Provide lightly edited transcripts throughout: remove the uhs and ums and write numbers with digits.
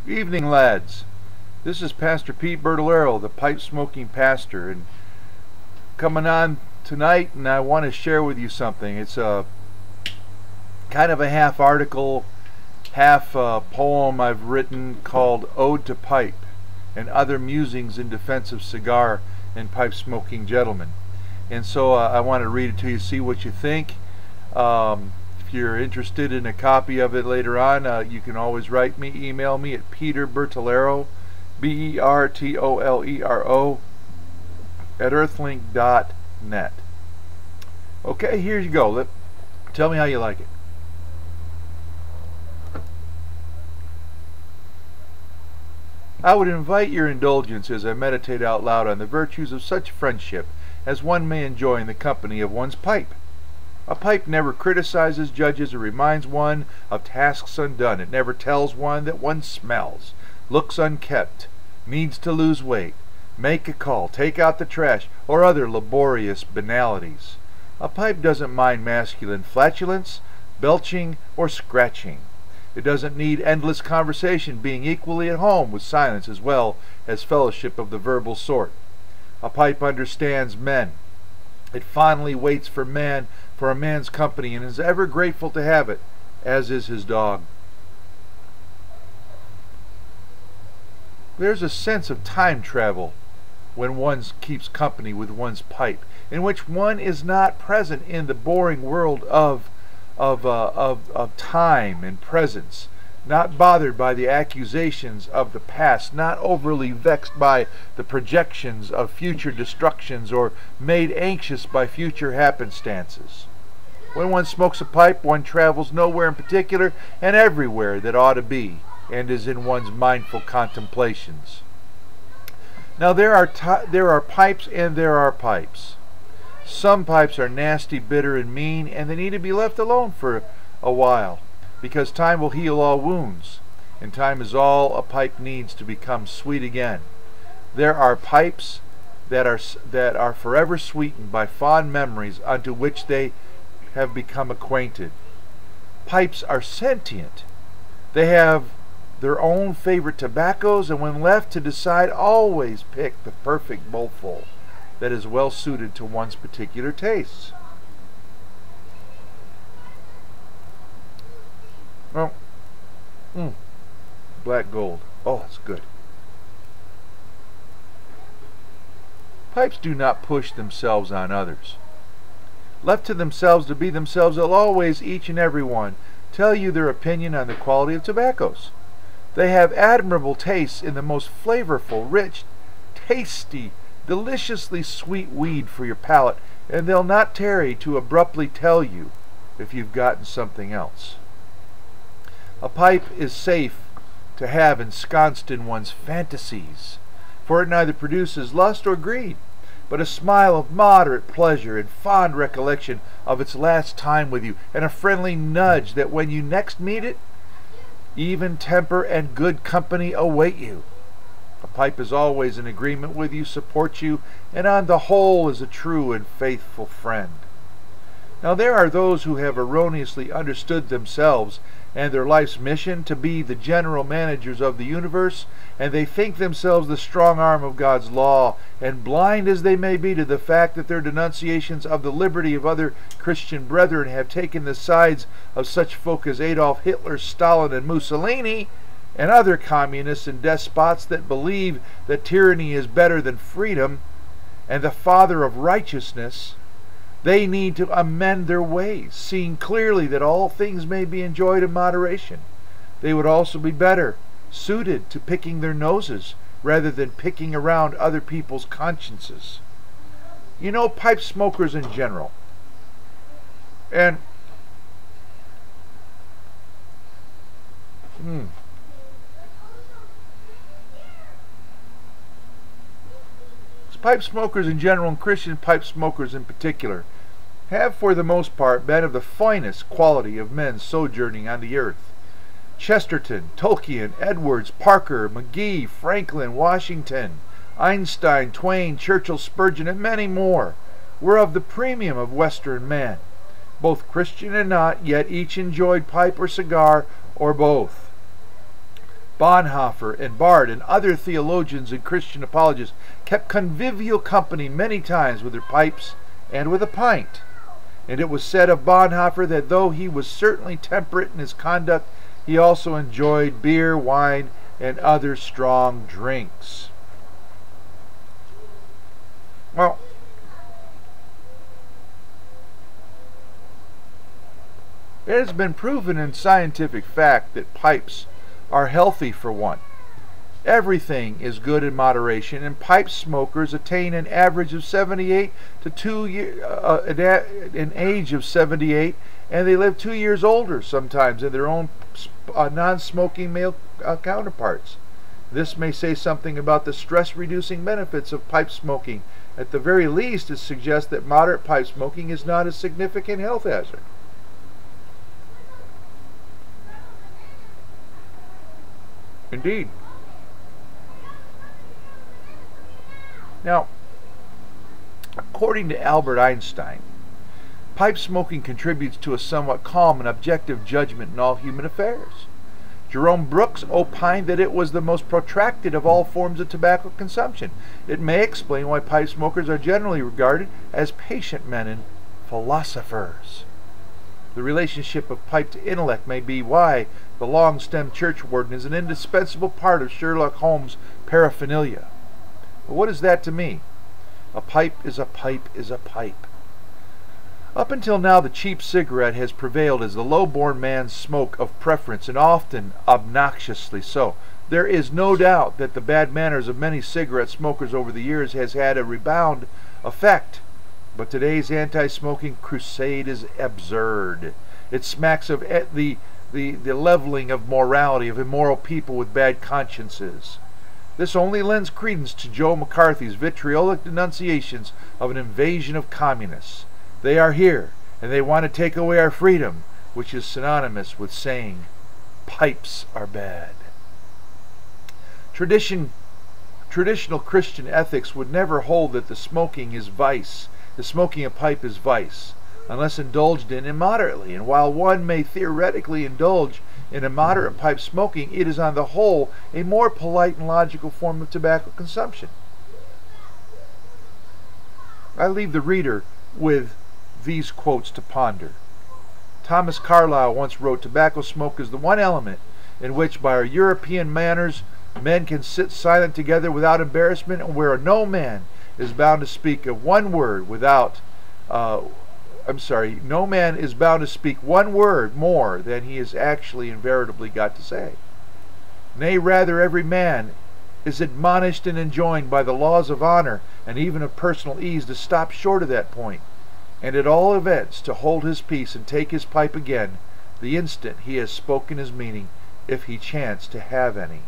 Evening, lads. This is Pastor Pete Bertolero, the pipe-smoking pastor, and coming on tonight, and I want to share with you something. It's a kind of a half article, half poem I've written called Ode to Pipe and Other Musings in Defense of Cigar and Pipe-Smoking Gentlemen. And so I want to read it to you, see what you think. If you're interested in a copy of it later on, you can always write me, email me at peterbertolero, BERTOLERO, at earthlink.net. Okay, here you go. Tell me how you like it. I would invite your indulgence as I meditate out loud on the virtues of such friendship as one may enjoy in the company of one's pipe. A pipe never criticizes, judges, or reminds one of tasks undone. It never tells one that one smells, looks unkept, needs to lose weight, make a call, take out the trash, or other laborious banalities. A pipe doesn't mind masculine flatulence, belching, or scratching. It doesn't need endless conversation, being equally at home with silence as well as fellowship of the verbal sort. A pipe understands men. It fondly waits for a man's company, and is ever grateful to have it, as is his dog. There's a sense of time travel when one keeps company with one's pipe, in which one is not present in the boring world of time and presence, not bothered by the accusations of the past, not overly vexed by the projections of future destructions, or made anxious by future happenstances. When one smokes a pipe, one travels nowhere in particular and everywhere that ought to be, and is in one's mindful contemplations. Now there are pipes and there are pipes. Some pipes are nasty, bitter, and mean, and they need to be left alone for a while, because time will heal all wounds, and time is all a pipe needs to become sweet again. There are pipes that are forever sweetened by fond memories unto which they have become acquainted. Pipes are sentient. They have their own favorite tobaccos, and when left to decide, always pick the perfect bowlful that is well suited to one's particular tastes. Well, black gold. Oh, it's good. Pipes do not push themselves on others. Left to themselves to be themselves, they'll always, each and every one, tell you their opinion on the quality of tobaccos. They have admirable tastes in the most flavorful, rich, tasty, deliciously sweet weed for your palate, and they'll not tarry to abruptly tell you if you've gotten something else. A pipe is safe to have ensconced in one's fantasies, for it neither produces lust or greed, but a smile of moderate pleasure and fond recollection of its last time with you, and a friendly nudge that when you next meet it, even temper and good company await you. A pipe is always in agreement with you, supports you, and on the whole is a true and faithful friend. Now there are those who have erroneously understood themselves and their life's mission to be the general managers of the universe, and they think themselves the strong arm of God's law, and blind as they may be to the fact that their denunciations of the liberty of other Christian brethren have taken the sides of such folk as Adolf Hitler, Stalin, and Mussolini, and other communists and despots that believe that tyranny is better than freedom and the father of righteousness. They need to amend their ways, seeing clearly that all things may be enjoyed in moderation. They would also be better suited to picking their noses rather than picking around other people's consciences. You know, pipe smokers in general, and pipe smokers in general, and Christian pipe smokers in particular, have for the most part been of the finest quality of men sojourning on the earth. Chesterton, Tolkien, Edwards, Parker, McGee, Franklin, Washington, Einstein, Twain, Churchill, Spurgeon, and many more were of the premium of Western man, both Christian and not, yet each enjoyed pipe or cigar or both. Bonhoeffer and Bard and other theologians and Christian apologists kept convivial company many times with their pipes and with a pint. And it was said of Bonhoeffer that though he was certainly temperate in his conduct, he also enjoyed beer, wine, and other strong drinks. Well, it has been proven in scientific fact that pipes are healthy for one. Everything is good in moderation, and pipe smokers attain an average of 78 to 2 years, an age of 78, and they live 2 years older sometimes than their own non-smoking male counterparts. This may say something about the stress-reducing benefits of pipe smoking. At the very least, it suggests that moderate pipe smoking is not a significant health hazard. Indeed. Now, according to Albert Einstein, pipe smoking contributes to a somewhat calm and objective judgment in all human affairs. Jerome Brooks opined that it was the most protracted of all forms of tobacco consumption. It may explain why pipe smokers are generally regarded as patient men and philosophers. The relationship of pipe to intellect may be why the long-stemmed churchwarden is an indispensable part of Sherlock Holmes' paraphernalia. But what is that to me? A pipe is a pipe is a pipe. Up until now, the cheap cigarette has prevailed as the low-born man's smoke of preference, and often obnoxiously so. There is no doubt that the bad manners of many cigarette smokers over the years has had a rebound effect. But today's anti-smoking crusade is absurd. It smacks of the leveling of morality, of immoral people with bad consciences. This only lends credence to Joe McCarthy's vitriolic denunciations of an invasion of communists. They are here, and they want to take away our freedom, which is synonymous with saying, pipes are bad. Traditional Christian ethics would never hold that the smoking is vice. The smoking a pipe is vice, unless indulged in immoderately. And while one may theoretically indulge in immoderate pipe smoking, it is on the whole a more polite and logical form of tobacco consumption. I leave the reader with these quotes to ponder. Thomas Carlyle once wrote, "Tobacco smoke is the one element in which, by our European manners, men can sit silent together without embarrassment, and where no man is bound to speak of one word without no man is bound to speak one word more than he has actually invariably got to say. Nay, rather, every man is admonished and enjoined by the laws of honor and even of personal ease to stop short of that point, and at all events to hold his peace and take his pipe again the instant he has spoken his meaning, if he chance to have any."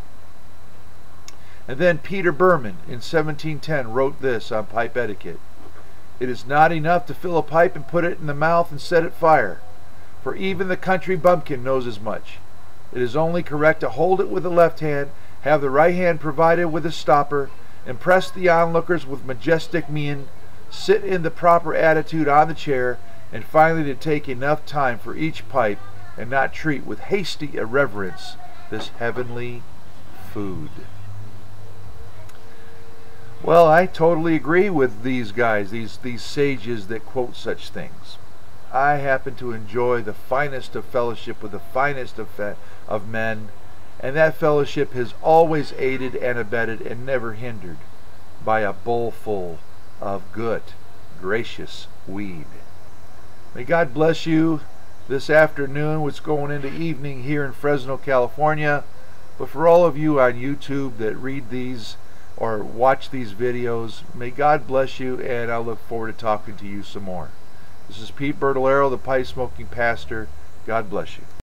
And then Peter Berman in 1710 wrote this on pipe etiquette: "It is not enough to fill a pipe and put it in the mouth and set it fire, for even the country bumpkin knows as much. It is only correct to hold it with the left hand, have the right hand provided with a stopper, impress the onlookers with majestic mien, sit in the proper attitude on the chair, and finally to take enough time for each pipe and not treat with hasty irreverence this heavenly food." Well, I totally agree with these guys, these sages that quote such things. I happen to enjoy the finest of fellowship with the finest of men, and that fellowship has always aided and abetted and never hindered by a bowlful of good, gracious weed. May God bless you this afternoon, which is going into evening here in Fresno, California. But for all of you on YouTube that read these or watch these videos, may God bless you, and I look forward to talking to you some more. This is Pete Bertolero, the pipe smoking pastor. God bless you.